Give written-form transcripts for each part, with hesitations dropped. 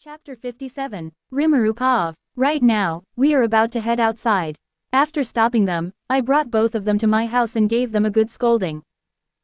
Chapter 57. Rimuru Pav. Right now, we are about to head outside. After stopping them, I brought both of them to my house and gave them a good scolding.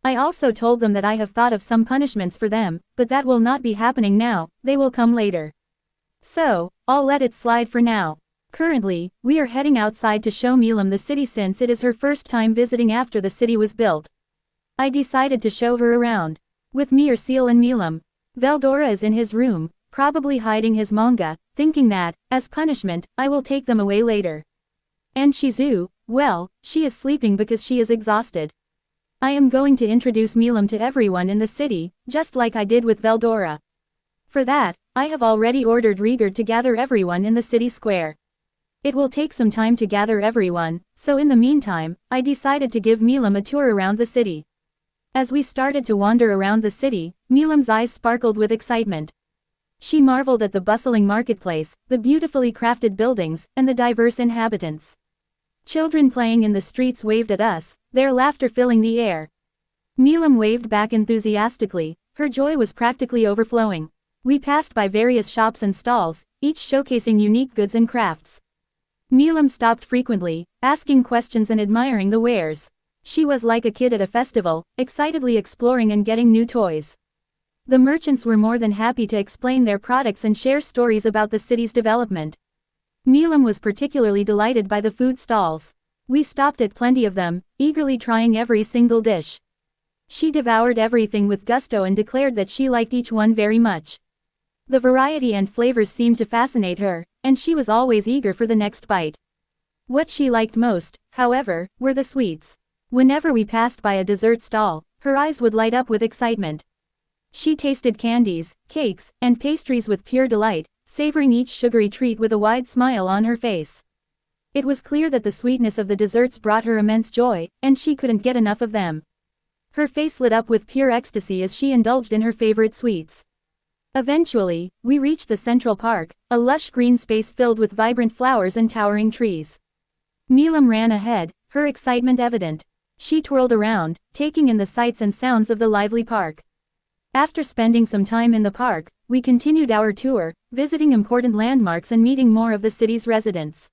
I also told them that I have thought of some punishments for them, but that will not be happening now, they will come later. So, I'll let it slide for now. Currently, we are heading outside to show Milam the city since it is her first time visiting after the city was built. I decided to show her around. With me are Seal and Milam. Veldora is in his room, probably hiding his manga, thinking that, as punishment, I will take them away later. And Shizu, well, she is sleeping because she is exhausted. I am going to introduce Milam to everyone in the city, just like I did with Veldora. For that, I have already ordered Rigurd to gather everyone in the city square. It will take some time to gather everyone, so in the meantime, I decided to give Milam a tour around the city. As we started to wander around the city, Milam's eyes sparkled with excitement. She marveled at the bustling marketplace, the beautifully crafted buildings, and the diverse inhabitants. Children playing in the streets waved at us, their laughter filling the air. Milam waved back enthusiastically, her joy was practically overflowing. We passed by various shops and stalls, each showcasing unique goods and crafts. Milam stopped frequently, asking questions and admiring the wares. She was like a kid at a festival, excitedly exploring and getting new toys. The merchants were more than happy to explain their products and share stories about the city's development. Milam was particularly delighted by the food stalls. We stopped at plenty of them, eagerly trying every single dish. She devoured everything with gusto and declared that she liked each one very much. The variety and flavors seemed to fascinate her, and she was always eager for the next bite. What she liked most, however, were the sweets. Whenever we passed by a dessert stall, her eyes would light up with excitement. She tasted candies, cakes, and pastries with pure delight, savoring each sugary treat with a wide smile on her face. It was clear that the sweetness of the desserts brought her immense joy, and she couldn't get enough of them. Her face lit up with pure ecstasy as she indulged in her favorite sweets. Eventually, we reached the Central Park, a lush green space filled with vibrant flowers and towering trees. Milam ran ahead, her excitement evident. She twirled around, taking in the sights and sounds of the lively park. After spending some time in the park, we continued our tour, visiting important landmarks and meeting more of the city's residents.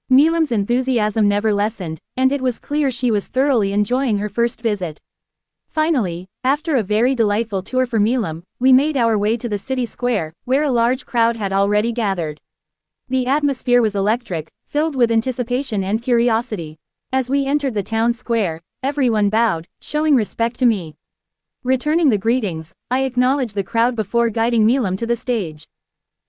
Milam's enthusiasm never lessened, and it was clear she was thoroughly enjoying her first visit. Finally, after a very delightful tour for Milam, we made our way to the city square, where a large crowd had already gathered. The atmosphere was electric, filled with anticipation and curiosity. As we entered the town square, everyone bowed, showing respect to me. Returning the greetings, I acknowledged the crowd before guiding Milam to the stage.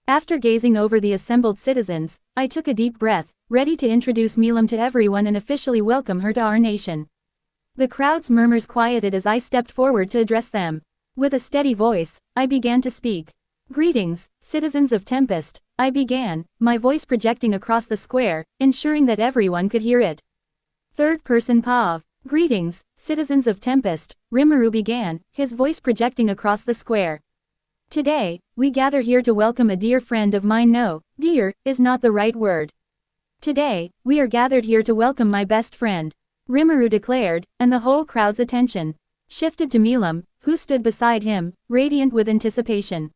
After gazing over the assembled citizens, I took a deep breath, ready to introduce Milam to everyone and officially welcome her to our nation. The crowd's murmurs quieted as I stepped forward to address them. With a steady voice, I began to speak. "Greetings, citizens of Tempest," I began, my voice projecting across the square, ensuring that everyone could hear it. Third person Pav. "Greetings, citizens of Tempest," Rimuru began, his voice projecting across the square. "Today, we gather here to welcome a dear friend of mine. No, dear is not the right word. Today, we are gathered here to welcome my best friend," Rimuru declared, and the whole crowd's attention shifted to Milam, who stood beside him, radiant with anticipation.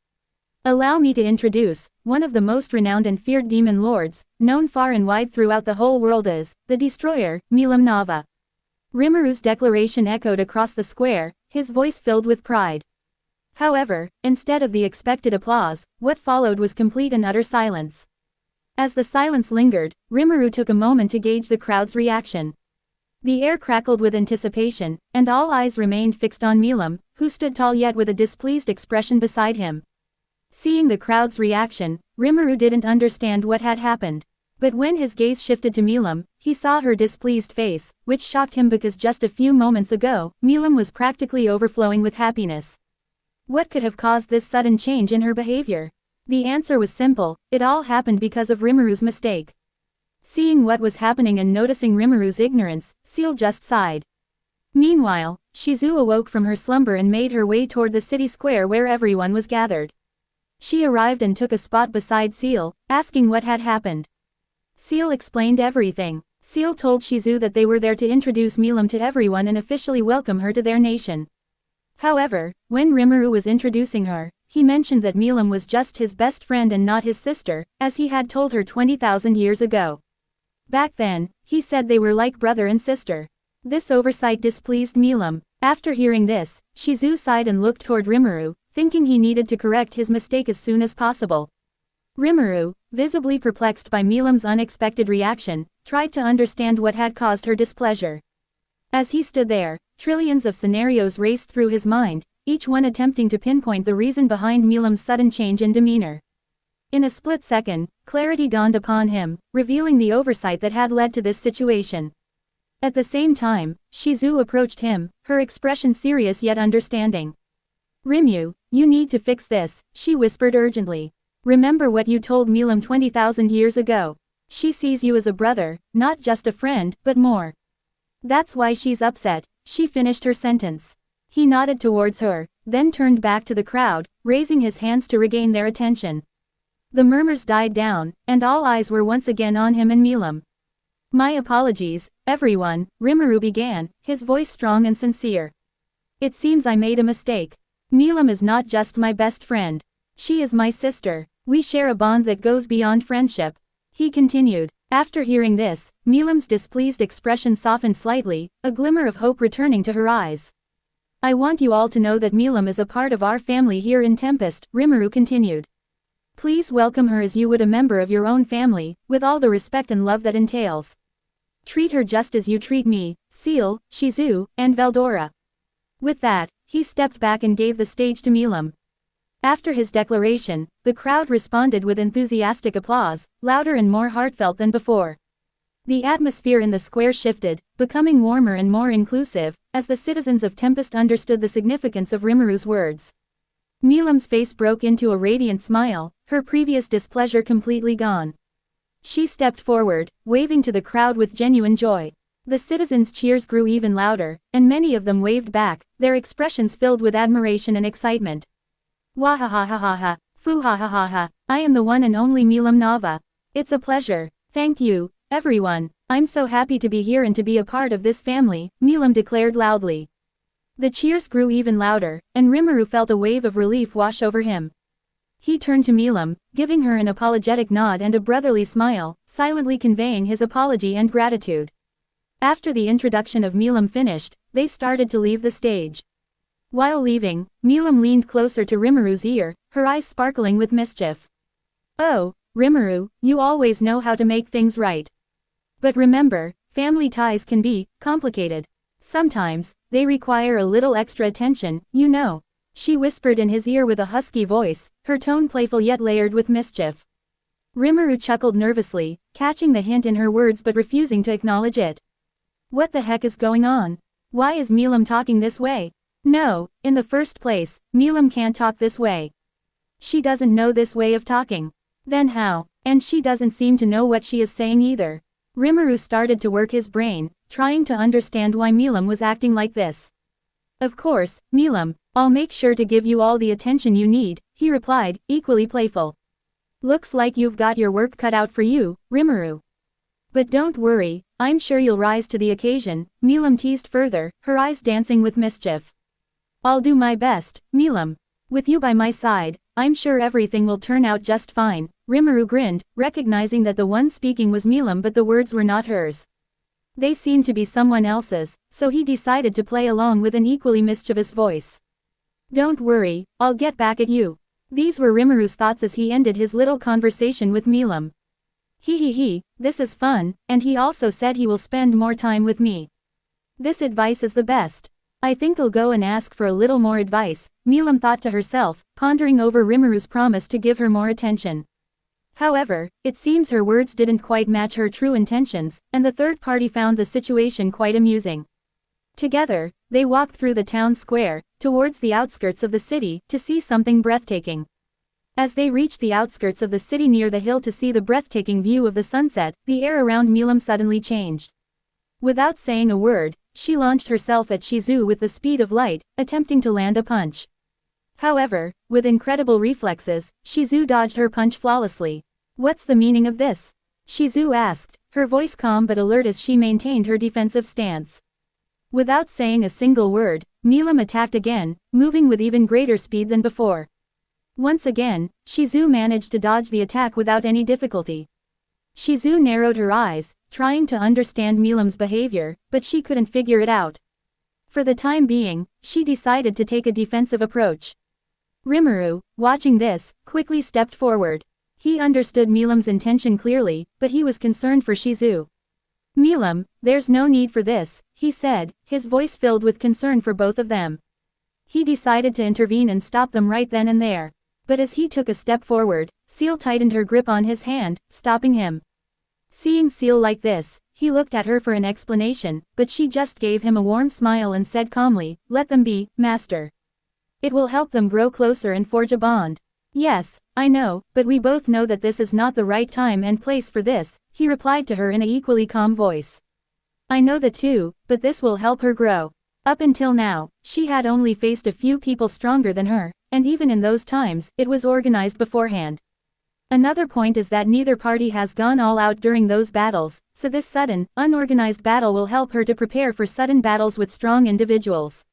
"Allow me to introduce one of the most renowned and feared demon lords, known far and wide throughout the whole world as the Destroyer, Milam Nava." Rimuru's declaration echoed across the square, his voice filled with pride. However, instead of the expected applause, what followed was complete and utter silence. As the silence lingered, Rimuru took a moment to gauge the crowd's reaction. The air crackled with anticipation, and all eyes remained fixed on Milam, who stood tall yet with a displeased expression beside him. Seeing the crowd's reaction, Rimuru didn't understand what had happened. But when his gaze shifted to Milam, he saw her displeased face, which shocked him because just a few moments ago, Milam was practically overflowing with happiness. What could have caused this sudden change in her behavior? The answer was simple: it all happened because of Rimuru's mistake. Seeing what was happening and noticing Rimuru's ignorance, Seal just sighed. Meanwhile, Shizu awoke from her slumber and made her way toward the city square where everyone was gathered. She arrived and took a spot beside Seal, asking what had happened. Seal explained everything. Seal told Shizu that they were there to introduce Milam to everyone and officially welcome her to their nation. However, when Rimuru was introducing her, he mentioned that Milam was just his best friend and not his sister, as he had told her 20,000 years ago. Back then, he said they were like brother and sister. This oversight displeased Milam. After hearing this, Shizu sighed and looked toward Rimuru, thinking he needed to correct his mistake as soon as possible. Rimuru, visibly perplexed by Milam's unexpected reaction, tried to understand what had caused her displeasure. As he stood there, trillions of scenarios raced through his mind, each one attempting to pinpoint the reason behind Milam's sudden change in demeanor. In a split second, clarity dawned upon him, revealing the oversight that had led to this situation. At the same time, Shizu approached him, her expression serious yet understanding. "Rimuru, you need to fix this," she whispered urgently. "Remember what you told Milam 20,000 years ago. She sees you as a brother, not just a friend, but more. That's why she's upset." She finished her sentence. He nodded towards her, then turned back to the crowd, raising his hands to regain their attention. The murmurs died down, and all eyes were once again on him and Milam. "My apologies, everyone," Rimuru began, his voice strong and sincere. "It seems I made a mistake. Milam is not just my best friend. She is my sister. We share a bond that goes beyond friendship," he continued. After hearing this, Milam's displeased expression softened slightly, a glimmer of hope returning to her eyes. "I want you all to know that Milam is a part of our family here in Tempest," Rimuru continued. "Please welcome her as you would a member of your own family, with all the respect and love that entails. Treat her just as you treat me, Seal, Shizu, and Veldora." With that, he stepped back and gave the stage to Milam. After his declaration, the crowd responded with enthusiastic applause, louder and more heartfelt than before. The atmosphere in the square shifted, becoming warmer and more inclusive, as the citizens of Tempest understood the significance of Rimuru's words. Milam's face broke into a radiant smile, her previous displeasure completely gone. She stepped forward, waving to the crowd with genuine joy. The citizens' cheers grew even louder, and many of them waved back, their expressions filled with admiration and excitement. "Wahahahaha, foo-ha-ha-ha-ha, I am the one and only Milam Nava. It's a pleasure. Thank you, everyone. I'm so happy to be here and to be a part of this family," Milam declared loudly. The cheers grew even louder, and Rimuru felt a wave of relief wash over him. He turned to Milam, giving her an apologetic nod and a brotherly smile, silently conveying his apology and gratitude. After the introduction of Milam finished, they started to leave the stage. While leaving, Milam leaned closer to Rimuru's ear, her eyes sparkling with mischief. "Oh, Rimuru, you always know how to make things right. But remember, family ties can be complicated. Sometimes, they require a little extra attention, you know," she whispered in his ear with a husky voice, her tone playful yet layered with mischief. Rimuru chuckled nervously, catching the hint in her words but refusing to acknowledge it. What the heck is going on? Why is Milam talking this way? No, in the first place, Milam can't talk this way. She doesn't know this way of talking. Then how? And she doesn't seem to know what she is saying either. Rimuru started to work his brain, trying to understand why Milam was acting like this. "Of course, Milam, I'll make sure to give you all the attention you need," he replied, equally playful. "Looks like you've got your work cut out for you, Rimuru. But don't worry, I'm sure you'll rise to the occasion," Milam teased further, her eyes dancing with mischief. "I'll do my best, Milam. With you by my side, I'm sure everything will turn out just fine," Rimuru grinned, recognizing that the one speaking was Milam but the words were not hers. They seemed to be someone else's, so he decided to play along with an equally mischievous voice. "Don't worry, I'll get back at you." These were Rimuru's thoughts as he ended his little conversation with Milam. He, this is fun, and he also said he will spend more time with me. This advice is the best. I think I'll go and ask for a little more advice, Milam thought to herself, pondering over Rimuru's promise to give her more attention. However, it seems her words didn't quite match her true intentions, and the third party found the situation quite amusing. Together, they walked through the town square, towards the outskirts of the city, to see something breathtaking. As they reached the outskirts of the city near the hill to see the breathtaking view of the sunset, the air around Milam suddenly changed. Without saying a word, she launched herself at Shizu with the speed of light, attempting to land a punch. However, with incredible reflexes, Shizu dodged her punch flawlessly. "What's the meaning of this?" Shizu asked, her voice calm but alert as she maintained her defensive stance. Without saying a single word, Milam attacked again, moving with even greater speed than before. Once again, Shizu managed to dodge the attack without any difficulty. Shizu narrowed her eyes, trying to understand Milam's behavior, but she couldn't figure it out. For the time being, she decided to take a defensive approach. Rimuru, watching this, quickly stepped forward. He understood Milam's intention clearly, but he was concerned for Shizu. "Milam, there's no need for this," he said, his voice filled with concern for both of them. He decided to intervene and stop them right then and there. But as he took a step forward, Seal tightened her grip on his hand, stopping him. Seeing Seal like this, he looked at her for an explanation, but she just gave him a warm smile and said calmly, "Let them be, Master. It will help them grow closer and forge a bond." "Yes, I know, but we both know that this is not the right time and place for this," he replied to her in an equally calm voice. "I know that too, but this will help her grow. Up until now, she had only faced a few people stronger than her, and even in those times, it was organized beforehand. Another point is that neither party has gone all out during those battles, so this sudden, unorganized battle will help her to prepare for sudden battles with strong individuals.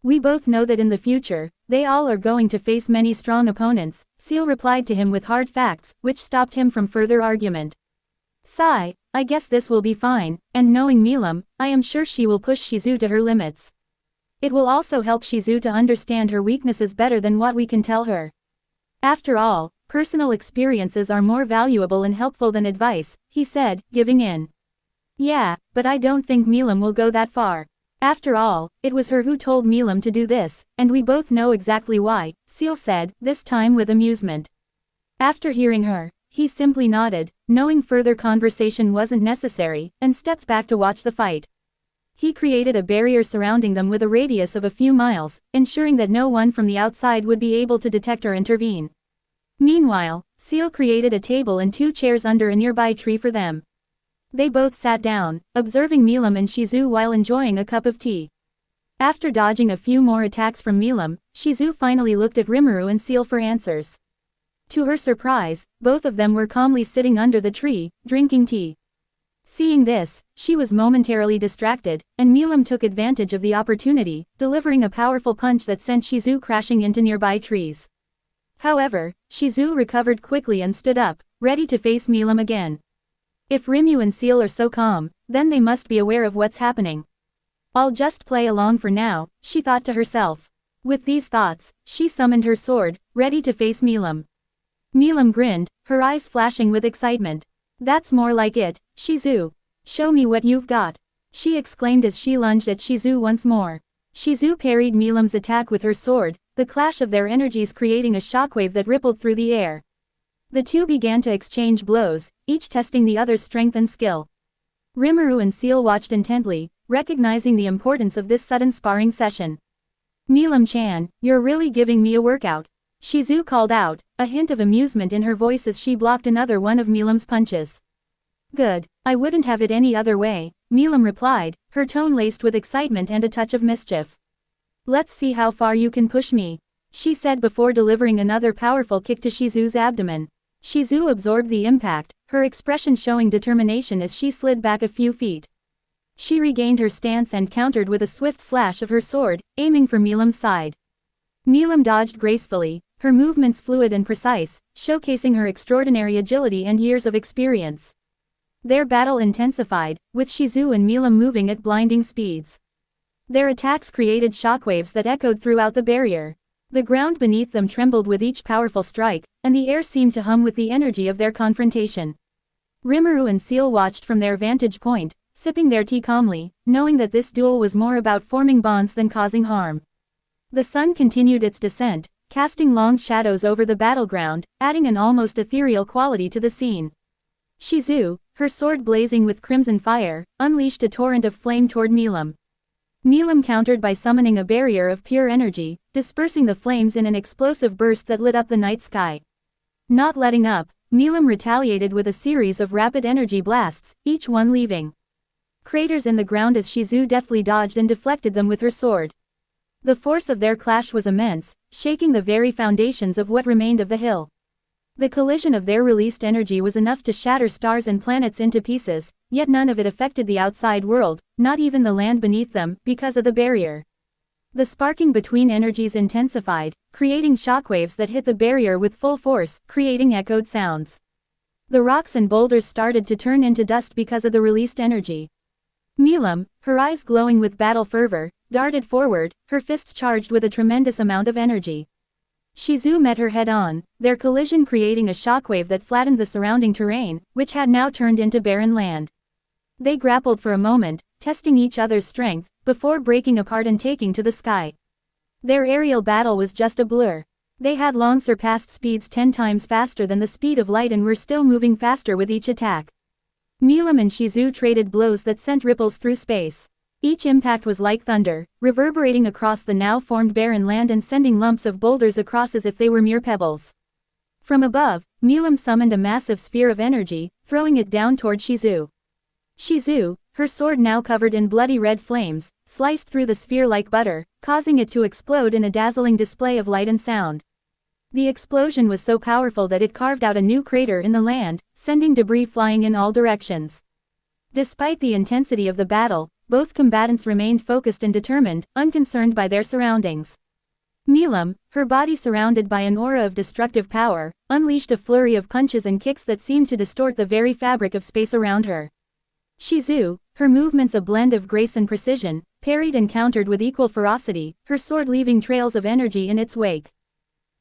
We both know that in the future, they all are going to face many strong opponents," Seal replied to him with hard facts, which stopped him from further argument. "Sigh, I guess this will be fine, and knowing Milam, I am sure she will push Shizu to her limits. It will also help Shizu to understand her weaknesses better than what we can tell her. After all, personal experiences are more valuable and helpful than advice," he said, giving in. "Yeah, but I don't think Milam will go that far. After all, it was her who told Milam to do this, and we both know exactly why," Seal said, this time with amusement. After hearing her, he simply nodded, knowing further conversation wasn't necessary, and stepped back to watch the fight. He created a barrier surrounding them with a radius of a few miles, ensuring that no one from the outside would be able to detect or intervene. Meanwhile, Seal created a table and 2 chairs under a nearby tree for them. They both sat down, observing Milam and Shizu while enjoying a cup of tea. After dodging a few more attacks from Milam, Shizu finally looked at Rimuru and Seal for answers. To her surprise, both of them were calmly sitting under the tree, drinking tea. Seeing this, she was momentarily distracted, and Milam took advantage of the opportunity, delivering a powerful punch that sent Shizu crashing into nearby trees. However, Shizu recovered quickly and stood up, ready to face Milam again. If Rimuru and Seal are so calm, then they must be aware of what's happening. "I'll just play along for now," she thought to herself. With these thoughts, she summoned her sword, ready to face Milam. Milam grinned, her eyes flashing with excitement. "That's more like it, Shizu. Show me what you've got," she exclaimed as she lunged at Shizu once more. Shizu parried Milam's attack with her sword, the clash of their energies creating a shockwave that rippled through the air. The two began to exchange blows, each testing the other's strength and skill. Rimuru and Seal watched intently, recognizing the importance of this sudden sparring session. "Milam-chan, you're really giving me a workout," Shizu called out, a hint of amusement in her voice as she blocked another one of Milam's punches. "Good, I wouldn't have it any other way," Milam replied, her tone laced with excitement and a touch of mischief. "Let's see how far you can push me," she said before delivering another powerful kick to Shizu's abdomen. Shizu absorbed the impact, her expression showing determination as she slid back a few feet. She regained her stance and countered with a swift slash of her sword, aiming for Milam's side. Milam dodged gracefully, her movements fluid and precise, showcasing her extraordinary agility and years of experience. Their battle intensified, with Shizu and Milam moving at blinding speeds. Their attacks created shockwaves that echoed throughout the barrier. The ground beneath them trembled with each powerful strike, and the air seemed to hum with the energy of their confrontation. Rimuru and Seal watched from their vantage point, sipping their tea calmly, knowing that this duel was more about forming bonds than causing harm. The sun continued its descent, casting long shadows over the battleground, adding an almost ethereal quality to the scene. Shizu, her sword blazing with crimson fire, unleashed a torrent of flame toward Milam. Milam countered by summoning a barrier of pure energy, dispersing the flames in an explosive burst that lit up the night sky. Not letting up, Milam retaliated with a series of rapid energy blasts, each one leaving craters in the ground as Shizu deftly dodged and deflected them with her sword. The force of their clash was immense, shaking the very foundations of what remained of the hill. The collision of their released energy was enough to shatter stars and planets into pieces, yet none of it affected the outside world, not even the land beneath them, because of the barrier. The sparking between energies intensified, creating shockwaves that hit the barrier with full force, creating echoed sounds. The rocks and boulders started to turn into dust because of the released energy. Milim, her eyes glowing with battle fervor, darted forward, her fists charged with a tremendous amount of energy. Shizu met her head-on, their collision creating a shockwave that flattened the surrounding terrain, which had now turned into barren land. They grappled for a moment, testing each other's strength, before breaking apart and taking to the sky. Their aerial battle was just a blur. They had long surpassed speeds 10 times faster than the speed of light and were still moving faster with each attack. Milim and Shizu traded blows that sent ripples through space. Each impact was like thunder, reverberating across the now formed barren land and sending lumps of boulders across as if they were mere pebbles. From above, Milim summoned a massive sphere of energy, throwing it down toward Shizu. Shizu, her sword now covered in bloody red flames, sliced through the sphere like butter, causing it to explode in a dazzling display of light and sound. The explosion was so powerful that it carved out a new crater in the land, sending debris flying in all directions. Despite the intensity of the battle, both combatants remained focused and determined, unconcerned by their surroundings. Milim, her body surrounded by an aura of destructive power, unleashed a flurry of punches and kicks that seemed to distort the very fabric of space around her. Shizu, her movements a blend of grace and precision, parried and countered with equal ferocity, her sword leaving trails of energy in its wake.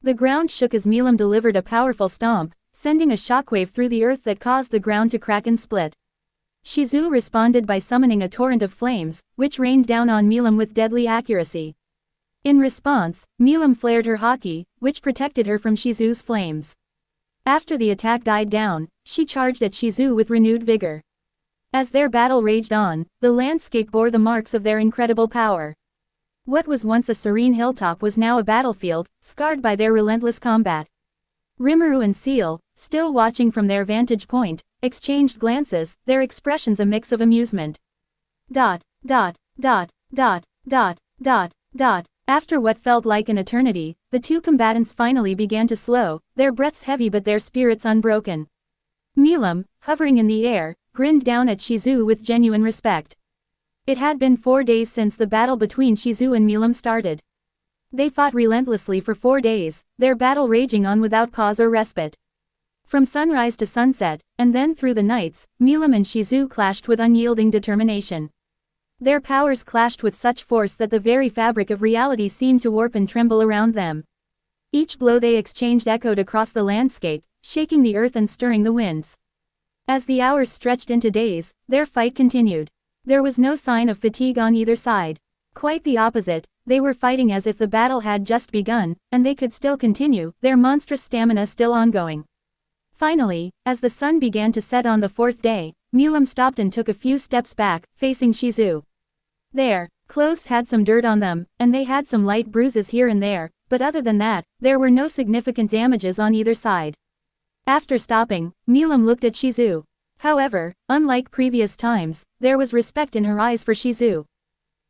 The ground shook as Milim delivered a powerful stomp, sending a shockwave through the earth that caused the ground to crack and split. Shizu responded by summoning a torrent of flames, which rained down on Milim with deadly accuracy. In response, Milim flared her haki, which protected her from Shizu's flames. After the attack died down, she charged at Shizu with renewed vigor. As their battle raged on, the landscape bore the marks of their incredible power. What was once a serene hilltop was now a battlefield, scarred by their relentless combat. Rimuru and Seal, still watching from their vantage point, exchanged glances, their expressions a mix of amusement. After what felt like an eternity, the two combatants finally began to slow, their breaths heavy but their spirits unbroken. Milim, hovering in the air, grinned down at Shizu with genuine respect. It had been 4 days since the battle between Shizu and Milim started. They fought relentlessly for 4 days, their battle raging on without pause or respite. From sunrise to sunset, and then through the nights, Milim and Shizu clashed with unyielding determination. Their powers clashed with such force that the very fabric of reality seemed to warp and tremble around them. Each blow they exchanged echoed across the landscape, shaking the earth and stirring the winds. As the hours stretched into days, their fight continued. There was no sign of fatigue on either side. Quite the opposite, they were fighting as if the battle had just begun, and they could still continue, their monstrous stamina still ongoing. Finally, as the sun began to set on the 4th day, Milim stopped and took a few steps back, facing Shizu. Their clothes had some dirt on them, and they had some light bruises here and there, but other than that, there were no significant damages on either side. After stopping, Milim looked at Shizu. However, unlike previous times, there was respect in her eyes for Shizu.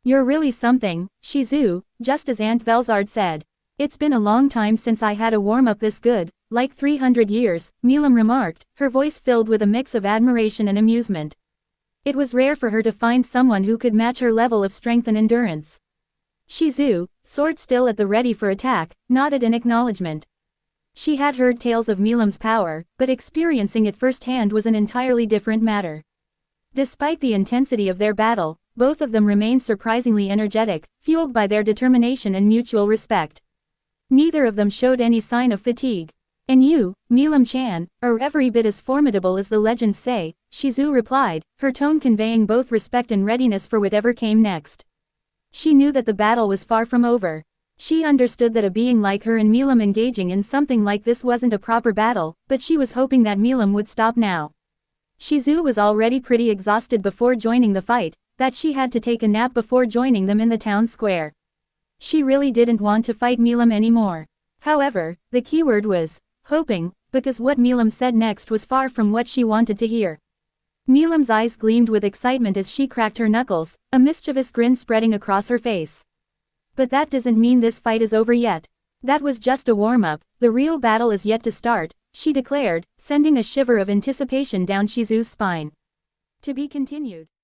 "You're really something, Shizu," just as Aunt Velzard said. "It's been a long time since I had a warm-up this good, like 300 years, Milim remarked, her voice filled with a mix of admiration and amusement. It was rare for her to find someone who could match her level of strength and endurance. Shizu, sword still at the ready for attack, nodded in acknowledgement. She had heard tales of Milim's power, but experiencing it firsthand was an entirely different matter. Despite the intensity of their battle, both of them remained surprisingly energetic, fueled by their determination and mutual respect. Neither of them showed any sign of fatigue. "And you, Milim-chan, are every bit as formidable as the legends say," Shizu replied, her tone conveying both respect and readiness for whatever came next. She knew that the battle was far from over. She understood that a being like her and Milim engaging in something like this wasn't a proper battle, but she was hoping that Milim would stop now. Shizu was already pretty exhausted before joining the fight, that she had to take a nap before joining them in the town square. She really didn't want to fight Milim anymore. However, the keyword was hoping, because what Milim said next was far from what she wanted to hear. Milim's eyes gleamed with excitement as she cracked her knuckles, a mischievous grin spreading across her face. "But that doesn't mean this fight is over yet. That was just a warm-up, the real battle is yet to start," she declared, sending a shiver of anticipation down Shizu's spine. To be continued.